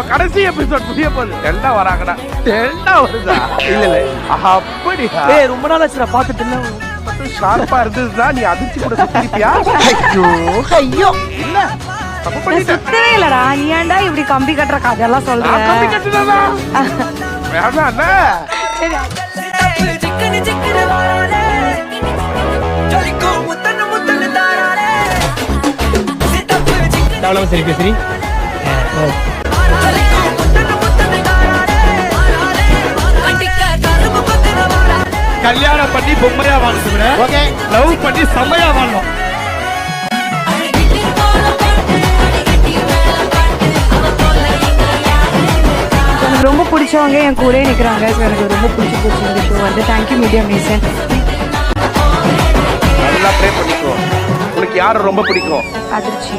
இப்ப கடைசி எபிசோட் புரிய போகுது. டெல்டா வராங்கடா. டெல்டா வருதா? இல்ல அப்படியா? ரொம்ப நாள் ஆச்சுடா பாத்துட்டு இல்ல. மட்டும் ஷார்ப்பா இருந்ததுன்னா நீ அதிர்ச்சி கூட சுத்திருப்பியா? ஐயோ இல்ல தப்பு பண்ணிட்ட. சுத்தவே இல்லடா. நீ ஏன்டா இப்படி கம்பி கட்டுற கதையெல்லாம் சொல்ற? நான் கம்பி கட்டுனதா? வேணாம் அண்ணா. சரி சரி பேசுறீ. கல்யாணம் பண்ணி பொம்மையா வாழணும். ஓகே லவ் பண்ணி செம்மையா வாழணும். எனக்கு ரொம்ப பிடிச்சவங்க என் கூட நிக்கிறாங்க. எனக்கு ரொம்ப பிடிச்சி போச்சு இந்த ஷோ வந்து. Thank you media Mason. நல்லா ப்ரே பண்ணிக்கோ. உனக்கு யாரை ரொம்ப பிடிக்கும்? அதிர்ச்சி.